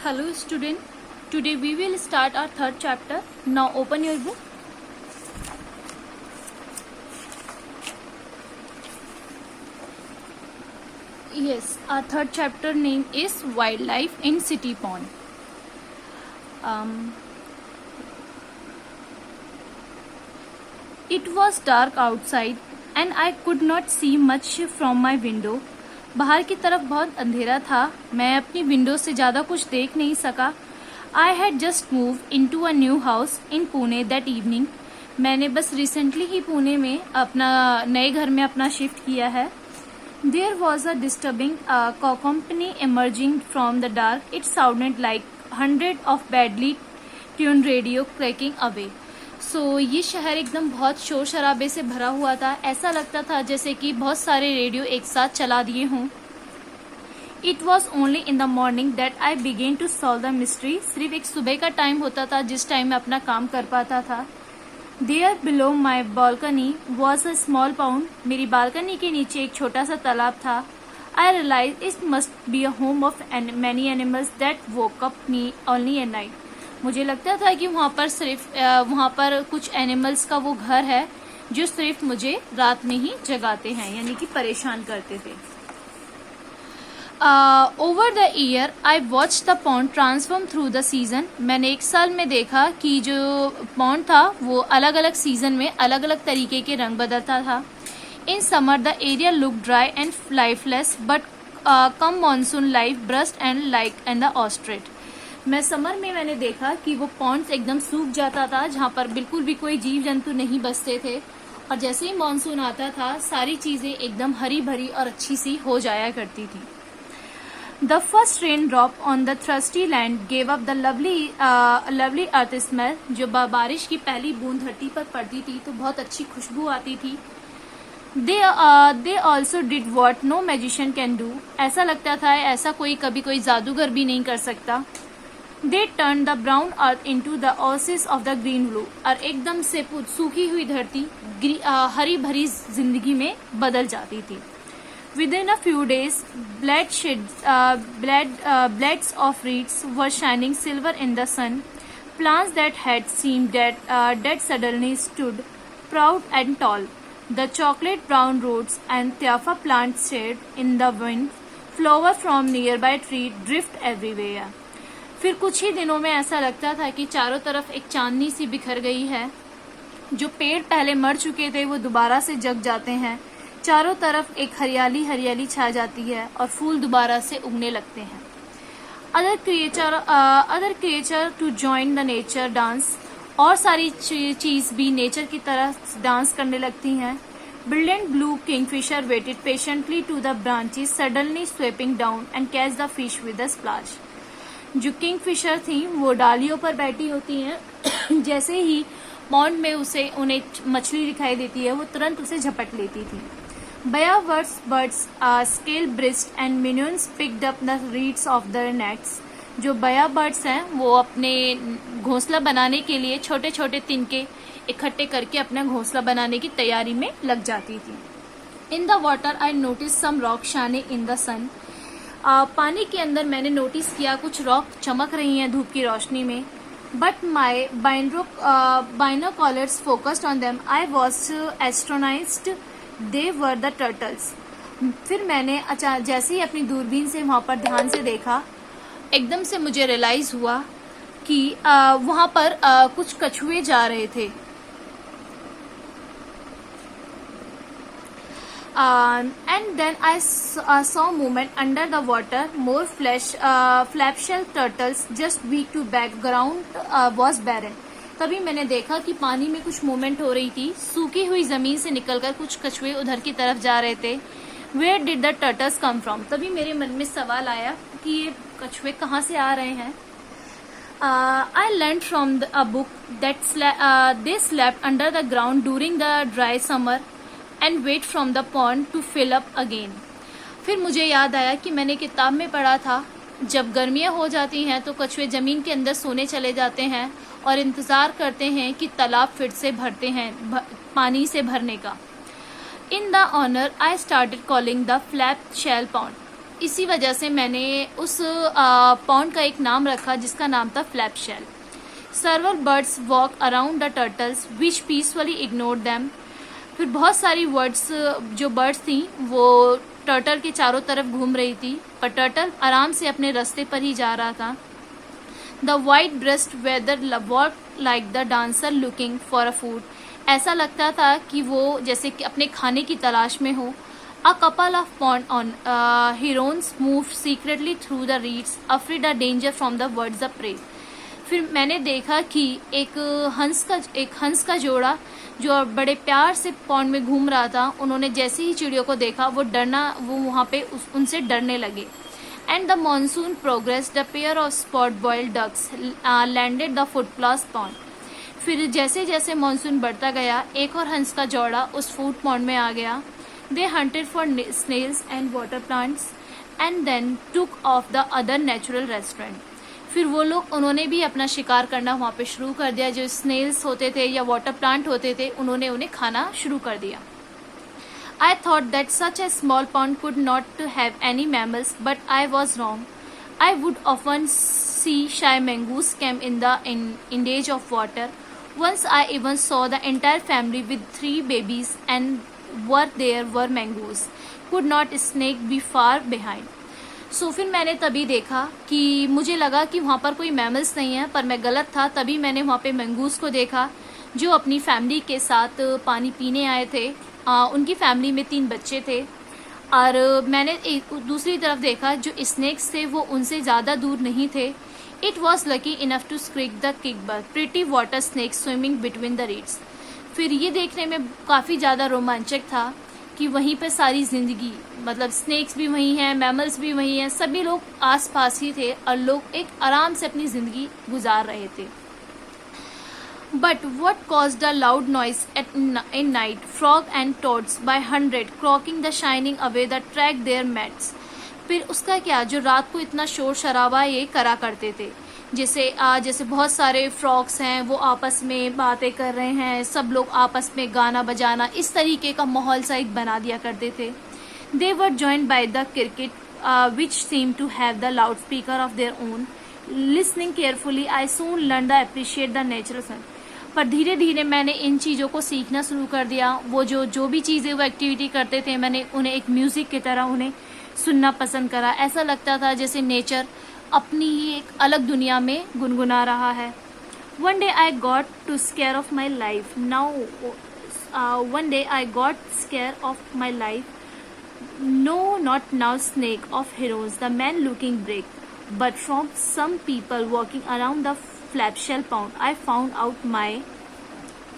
Hello student, today we will start our third chapter. Now open your book. Yes, our third chapter name is Wildlife in City Pond. It was dark outside and I could not see much from my window. बाहर की तरफ बहुत अंधेरा था, मैं अपनी window से ज़्यादा कुछ देख नहीं सका. I had just move in to a new house in Pune that evening. मैंने बस रिसेंटली ही पुणे में अपना नए घर में अपना शिफ्ट किया है. There was a disturbing company emerging from the dark. It sounded like 100 of badly tuned radio cracking away. So ये शहर एकदम बहुत शोर शराबे से भरा हुआ था. ऐसा लगता था जैसे कि बहुत सारे रेडियो एक साथ चला दिए हों. It was only in the morning that I begin to solve the mystery. सिर्फ एक सुबह का टाइम होता था जिस टाइम मैं अपना काम कर पाता था. There below my balcony was a small pond. मेरी बालकनी के नीचे एक छोटा सा तालाब था. I realise it must be a home of many animals that woke up me only at night. मुझे लगता था कि वहाँ पर कुछ एनिमल्स का वो घर है जो सिर्फ मुझे रात में ही जगाते हैं, यानी कि परेशान करते थे. Over the year I watch the pond transform through the season. मैंने एक साल में देखा कि जो पॉन्ड था वो अलग अलग सीजन में अलग अलग तरीके के रंग बदलता था. In summer the area look dry and lifeless but come monsoon life burst and like and the ऑस्ट्रेट. मैं समर में मैंने देखा कि वो पॉन्ड्स एकदम सूख जाता था जहाँ पर बिल्कुल भी कोई जीव जंतु नहीं बसते थे, और जैसे ही मानसून आता था सारी चीजें एकदम हरी भरी और अच्छी सी हो जाया करती थी. The first rain drop on the thirsty land gave up the lovely earth smell. जो बारिश की पहली बूंद धरती पर पड़ती थी तो बहुत अच्छी खुशबू आती थी. They also did what no magician can do. ऐसा लगता था ऐसा कभी कोई जादूगर भी नहीं कर सकता. They turned the brown earth into the oasis of the green blue. और एकदम से सूखी हुई धरती हरी भरी जिंदगी में बदल जाती थी. Within a few days, blades of reeds were shining silver in the sun. Plants that had seemed dead suddenly stood proud and tall. The chocolate brown roots and tufa plants shade in the wind. Flower from nearby tree drift everywhere. फिर कुछ ही दिनों में ऐसा लगता था कि चारों तरफ एक चांदनी सी बिखर गई है. जो पेड़ पहले मर चुके थे वो दोबारा से जग जाते हैं. चारों तरफ एक हरियाली हरियाली छा जाती है और फूल दोबारा से उगने लगते हैं. Other creature to join the nature dance. और सारी चीज भी नेचर की तरह डांस करने लगती हैं. Brilliant blue kingfisher waited patiently to the branches, suddenly sweeping down and catch the fish with a splash. जो किंगफिशर थी वो डालियों पर बैठी होती हैं. जैसे ही पॉन्ड में उन्हें मछली दिखाई देती है वो तुरंत उसे झपट लेती थी. Birds scale breast and minions picked up the reads of the nets. जो बया बर्ड्स हैं वो अपने घोंसला बनाने के लिए छोटे छोटे तिनके इकट्ठे करके अपना घोंसला बनाने की तैयारी में लग जाती थी. In the water I notice some rock shining in the sun. पानी के अंदर मैंने नोटिस किया कुछ रॉक चमक रही हैं धूप की रोशनी में. But my binoculars focused on them. I was astonished they were the turtles. फिर मैंने जैसे ही अपनी दूरबीन से वहां पर ध्यान से देखा, एकदम से मुझे रियलाइज हुआ कि वहां पर कुछ कछुए जा रहे थे. And then I saw movement under the water. More flapshell turtles just weak to background was barren. तभी मैंने देखा कि पानी में कुछ मूवमेंट हो रही थी. सूखी हुई जमीन से निकलकर कुछ कछुए उधर की तरफ जा रहे थे. Where did the turtles come from? तभी मेरे मन में सवाल आया कि ये कछुए कहाँ से आ रहे हैं. I learned from a book that they slept under the ground during the dry summer and wait from the pond to fill up again. फिर मुझे याद आया कि मैंने किताब में पढ़ा था जब गर्मियाँ हो जाती हैं तो कछुए जमीन के अंदर सोने चले जाते हैं और इंतजार करते हैं कि तालाब फिर से भरते हैं पानी से भरने का. In the honour I started calling the flap shell pond. इसी वजह से मैंने उस पॉन्ड का एक नाम रखा जिसका नाम था flap shell. Several birds walk around the turtles which peacefully ignored them. फिर बहुत सारी जो बर्ड्स थी वो टर्टल के चारों तरफ घूम रही थी, पर टर्टल आराम से अपने रास्ते पर ही जा रहा था। The white breast weather walk like the dancer looking for a food. ऐसा लगता था कि वो जैसे कि अपने खाने की तलाश में हो। A couple of pond on herons move secretly through the reeds afraid a danger from the words of prey. फिर मैंने देखा कि एक हंस का जोड़ा जो बड़े प्यार से पॉन्ड में घूम रहा था, उन्होंने जैसे ही चिड़ियों को देखा वो वहाँ पे उनसे डरने लगे। And the monsoon progress the pair of spot billed ducks landed the फुटप्लॉस पॉन्ड। फिर जैसे जैसे मानसून बढ़ता गया, एक और हंस का जोड़ा उस फूड पॉन्ड में आ गया। They hunted for snails and water plants and then took off the other natural restaurant. फिर वो लोग उन्होंने भी अपना शिकार करना वहाँ पे शुरू कर दिया। जो स्नेल्स होते थे या वाटर प्लांट होते थे, उन्होंने उन्हें खाना शुरू कर दिया। I thought that such a small pond could not have any mammals, but I was wrong. I would often see shy mangoes came in days of water. Once I even saw the entire family with 3 babies, and there were mangoes. Could not snake be far behind? सो फिर मैंने तभी देखा कि मुझे लगा कि वहाँ पर कोई मैमल्स नहीं है, पर मैं गलत था। तभी मैंने वहाँ पे मंगूस को देखा जो अपनी फैमिली के साथ पानी पीने आए थे। उनकी फैमिली में 3 बच्चे थे। और मैंने दूसरी तरफ देखा जो स्नेक्स थे वो उनसे ज़्यादा दूर नहीं थे। It was lucky enough to screech the keelback pretty water snake swimming between the reeds. फिर ये देखने में काफ़ी ज़्यादा रोमांचक था कि वहीं पर सारी ज़िंदगी, मतलब स्नेक्स भी वहीं हैं, मैमल्स भी वहीं हैं, सभी लोग आसपास ही थे और लोग एक आराम से अपनी ज़िंदगी गुजार रहे थे। But what caused a loud noise in night? Frog and toads by 100 croaking the shining away the track their mats. फिर उसका क्या, जो रात को इतना शोर शराबा ये करा करते थे, जैसे बहुत सारे फ्रॉग्स हैं वो आपस में बातें कर रहे हैं, सब लोग आपस में गाना बजाना, इस तरीके का माहौल सा एक बना दिया करते थे। They were joined by the cricket which seemed to have the loudspeaker of their own. Listening carefully, I soon learned to appreciate the natural sound. पर धीरे धीरे मैंने इन चीज़ों को सीखना शुरू कर दिया। वो जो भी चीज़ें वो एक्टिविटी करते थे, मैंने उन्हें एक म्यूज़िक की तरह उन्हें सुनना पसंद करा। ऐसा लगता था जैसे नेचर अपनी ही एक अलग दुनिया में गुनगुना रहा है। One day I got to scare of my life no not now snake of heroes the man looking break but from some people walking around the flap shell pound I found out my.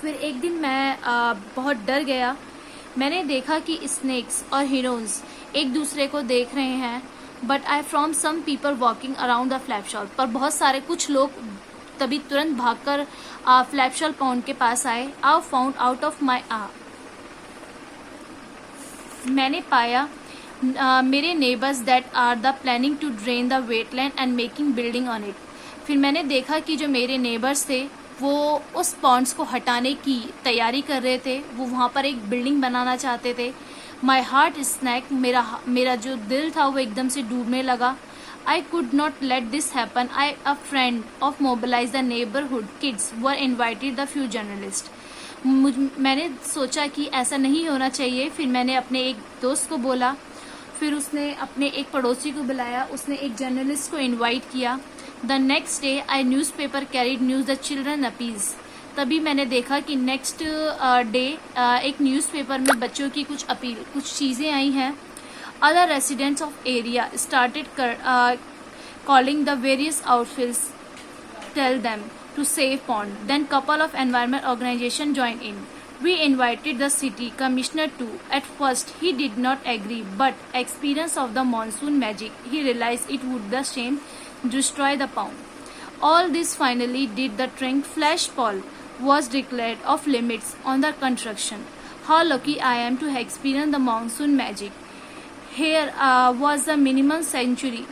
फिर एक दिन मैं बहुत डर गया। मैंने देखा कि स्नेक्स और हीरोन्स एक दूसरे को देख रहे हैं, but I from some people walking around the flap shell. पर बहुत सारे कुछ लोग तभी तुरंत भागकर फ्लैप शेल पाउंड के पास आए। I found out of my मैंने पाया मेरे neighbours that are the planning to drain the wetland and making building on it. फिर मैंने देखा कि जो मेरे नेबर्स थे वो उस पॉन्ड्स को हटाने की तैयारी कर रहे थे, वो वहाँ पर एक बिल्डिंग बनाना चाहते थे। माई हार्ट स्नैक, मेरा जो दिल था वो एकदम से डूबने लगा। I could not let this happen. I a friend of mobilise the neighbourhood kids were invited the few journalist. मैंने सोचा कि ऐसा नहीं होना चाहिए। फिर मैंने अपने एक दोस्त को बोला, फिर उसने अपने एक पड़ोसी को बुलाया, उसने एक जर्नलिस्ट को इन्वाइट किया। The next day I newspaper carried news the children appease. तभी मैंने देखा कि नेक्स्ट डे एक न्यूज़पेपर में बच्चों की कुछ चीज़ें आई हैं। Other residents of area started calling the various outfits tell them to save pond. Then couple of environment organisation join in. We invited the city commissioner too. At first, he did not agree, but experience of the monsoon magic, he realized it would the shame destroy the pound. All this finally did the trick. Flash Paul was declared off limits on the construction. How lucky I am to have experienced the monsoon magic. Here was the minimum sanctuary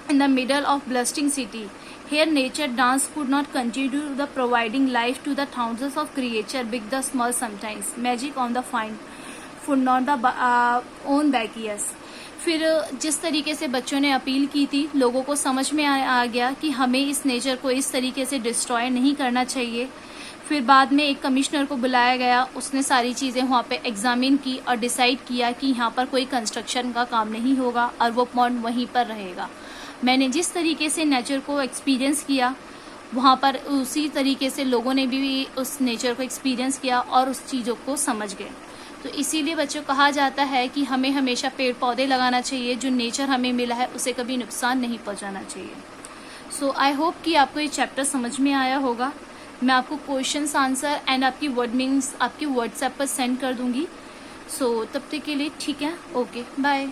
in the middle of bustling city. Here nature dance could not continue the providing life to the thousands of creatures, big the small sometimes. Magic on the fine, for not the own backyards. फिर जिस तरीके से बच्चों ने appeal की थी, लोगों को समझ में आ गया कि हमें इस नेचर को इस तरीके से डिस्ट्रॉय नहीं करना चाहिए। फिर बाद में एक कमिश्नर को बुलाया गया, उसने सारी चीज़ें वहाँ पे एग्जामिन की और डिसाइड किया कि यहाँ पर कोई कंस्ट्रक्शन का काम नहीं होगा और वो पॉन्ड वहीं पर रहेगा। मैंने जिस तरीके से नेचर को एक्सपीरियंस किया, वहाँ पर उसी तरीके से लोगों ने भी उस नेचर को एक्सपीरियंस किया और उस चीज़ों को समझ गए। तो इसीलिए बच्चों कहा जाता है कि हमें हमेशा पेड़ पौधे लगाना चाहिए, जो नेचर हमें मिला है उसे कभी नुकसान नहीं पहुंचाना चाहिए। सो आई होप कि आपको ये चैप्टर समझ में आया होगा। मैं आपको क्वेश्चंस आंसर एंड आपकी वर्ड मीनिंग्स आपकी व्हाट्सएप पर सेंड कर दूंगी। सो तब तक के लिए ठीक है, ओके बाय।